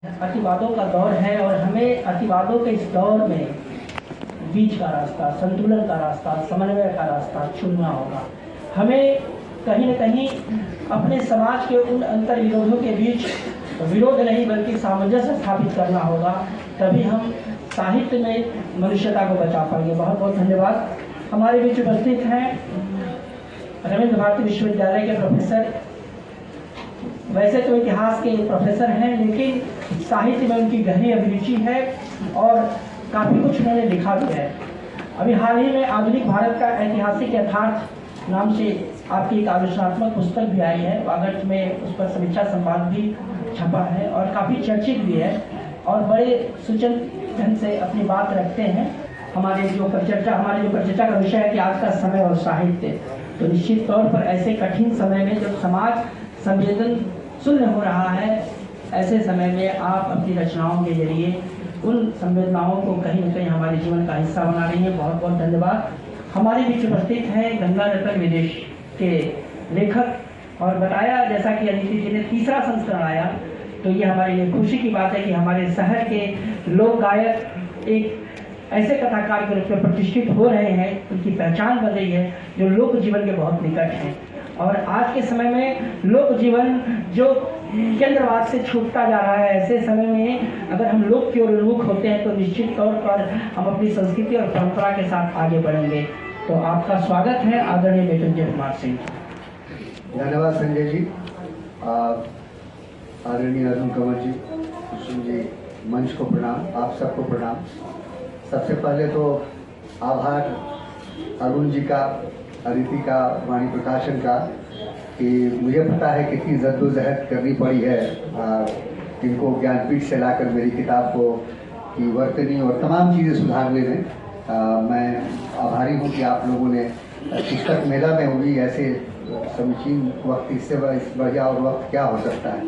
अतिवादों का दौर है और हमें अतिवादों के इस दौर में बीच का रास्ता, संतुलन का रास्ता, समन्वय का रास्ता चुनना होगा। हमें कहीं न कहीं अपने समाज के उन अंतर विरोधों के बीच विरोध नहीं बल्कि सामंजस्य स्थापित करना होगा, तभी हम साहित्य में मनुष्यता को बचा पाएंगे। बहुत बहुत धन्यवाद। हमारे बीच उपस्थित हैं रविंद्र भारती विश्वविद्यालय के प्रोफेसर। वैसे तो इतिहास के प्रोफेसर हैं, लेकिन साहित्य में उनकी गहरी अभिरुचि है और काफ़ी कुछ उन्होंने लिखा भी है। अभी हाल ही में आधुनिक भारत का ऐतिहासिक यथार्थ नाम से आपकी एक आलोचनात्मक पुस्तक भी आई है। वागर्ट में उस पर समीक्षा संवाद भी छपा है और काफ़ी चर्चित भी है और बड़े सुचल ढंग से अपनी बात रखते हैं। हमारे जो परिचर्चा का विषय है कि आज का समय और साहित्य, तो निश्चित तौर पर ऐसे कठिन समय में जब समाज संवेदन शून्य हो रहा है, ऐसे समय में आप अपनी रचनाओं के जरिए उन संवेदनाओं को कहीं न कहीं हमारे जीवन का हिस्सा बना रही हैं। बहुत बहुत धन्यवाद। हमारे बीच उपस्थित हैं गंगारतन विदेश के लेखक और बताया जैसा कि अदिति जी ने तीसरा संस्करण आया, तो ये हमारे लिए खुशी की बात है कि हमारे शहर के लोक गायक एक ऐसे कथाकार के रूप में प्रतिष्ठित हो रहे हैं, उनकी पहचान बन रही है जो लोक जीवन के बहुत निकट हैं। और आज के समय में लोक जीवन जो केंद्रवाद से छूटता जा रहा है, ऐसे समय में अगर हम लोक की ओर उन्मुख होते हैं तो निश्चित तौर पर हम अपनी संस्कृति और परंपरा के साथ आगे बढ़ेंगे। तो आपका स्वागत है आदरणीय मृत्युंजय कुमार सिंह। धन्यवाद संजय जी, आदरणीय अरुण कंवर जी, कुसुम जी, मंच को प्रणाम, आप सबको प्रणाम। सबसे पहले तो आभार अरुण जी का, अदिति का, वाणी प्रकाशन का, कि मुझे पता है कितनी जद्दोजहद करनी पड़ी है इनको ज्ञानपीठ से लाकर मेरी किताब को की वर्तनी और तमाम चीज़ें सुधारने में। मैं आभारी हूँ कि आप लोगों ने पुस्तक मेला में हुई ऐसे समीचीन वक्त, इससे बढ़िया और वक्त क्या हो सकता है।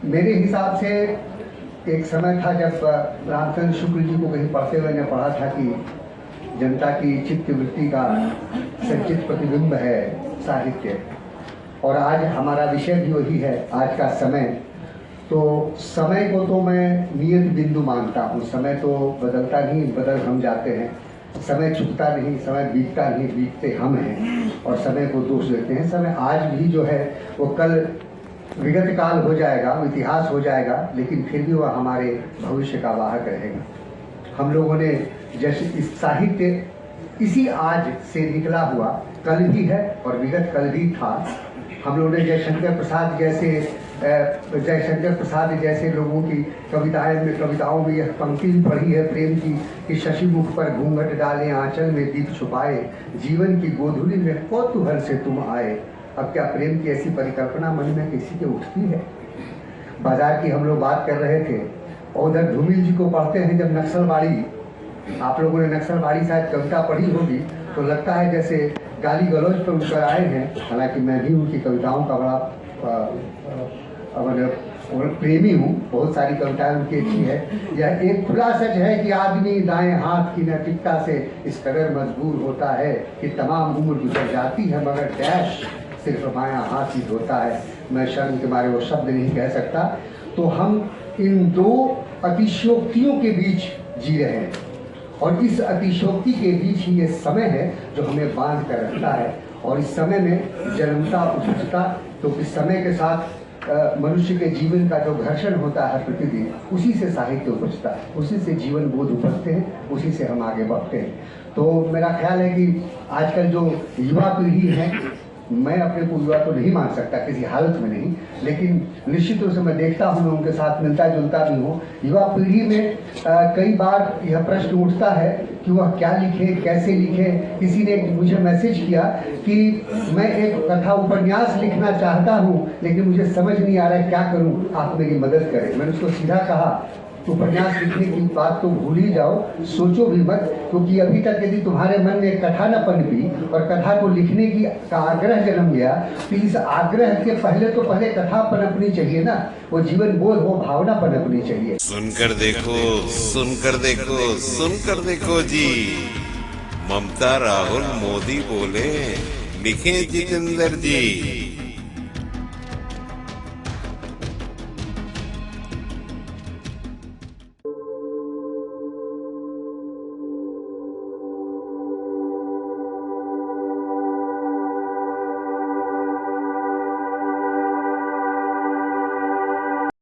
मेरे हिसाब से एक समय था जब रामचंद्र शुक्ल जी को कहीं पढ़ते हुए ने पढ़ा था कि जनता की चित्त वृत्ति का संचित प्रतिबिंब है साहित्य, और आज हमारा विषय भी वही है, आज का समय। तो समय को तो मैं नियत बिंदु मानता हूँ। समय तो बदलता नहीं, बदल हम जाते हैं। समय छुपता नहीं, समय बीतता नहीं, बीतते हम हैं और समय को दोष देते हैं। समय आज भी जो है वो कल विगत काल हो जाएगा, वो इतिहास हो जाएगा, लेकिन फिर भी वह हमारे भविष्य का वाहक रहेगा। हम लोगों ने जैसे इस साहित्य इसी आज से निकला हुआ कल भी है और विगत कल भी था। हम लोगों ने जयशंकर प्रसाद जैसे लोगों की कविताओं में यह पंक्ति भी पढ़ी है प्रेम की कि शशि मुख पर घूंघट डाले, आंचल में दीप छुपाए, जीवन की गोधुली में कौतूहल से तुम आए। अब क्या प्रेम की ऐसी परिकल्पना मन में किसी के उठती है? बाजार की हम लोग बात कर रहे थे और उधर धूमिल जी को पढ़ते हैं जब नक्सलवाड़ी, आप लोगों ने नक्सलवाड़ी शायद कविता पढ़ी होगी, तो लगता है जैसे गाली गलौज पर उतर आए हैं। हालांकि मैं भी उनकी कविताओं का बड़ा प्रेमी हूँ, बहुत सारी कविताएं उनकी अच्छी है। यह एक खुला सच है कि आदमी दाएं हाथ की नैतिकता से इस कदर मजबूर होता है कि तमाम उम्र गुजर जाती है मगर डैश सिर्फ बायां हाथ ही होता है। मैं शर्म के मारे वो शब्द नहीं कह सकता। तो हम इन दो अतिशयोक्तियों के बीच जी रहे हैं और इस अतिशयोक्ति के बीच ही ये समय है जो हमें बांध कर रखता है। और इस समय में जन्मता उपजता, तो इस समय के साथ मनुष्य के जीवन का जो घर्षण होता है प्रतिदिन, उसी से साहित्य उपजता है, उसी से जीवन बोध उपजते हैं, उसी से हम आगे बढ़ते हैं। तो मेरा ख्याल है कि आजकल जो युवा पीढ़ी है, मैं अपने को युवा तो नहीं मान सकता किसी हालत में नहीं, लेकिन निश्चित रूप से मैं देखता हूँ, मैं उनके साथ मिलता जुलता भी हूँ। युवा पीढ़ी में कई बार यह प्रश्न उठता है कि वह क्या लिखे, कैसे लिखे। किसी ने मुझे मैसेज किया कि मैं एक कथा उपन्यास लिखना चाहता हूँ लेकिन मुझे समझ नहीं आ रहा है क्या करूँ, आप मेरी मदद करें। मैंने उसको सीधा कहा उपन्यास लिखने की बात तो भूल ही जाओ, सोचो भी मत, क्योंकि अभी तक यदि तुम्हारे मन में कथा न पनपी और कथा को लिखने की का आग्रह जन्म गया, तो इस आग्रह के पहले कथा पनपनी चाहिए ना, वो जीवन बोध हो, भावना पनपनी चाहिए। सुनकर देखो, सुनकर देखो, सुनकर देखो जी, ममता राहुल मोदी बोले, लिखे जितेंद्र जी।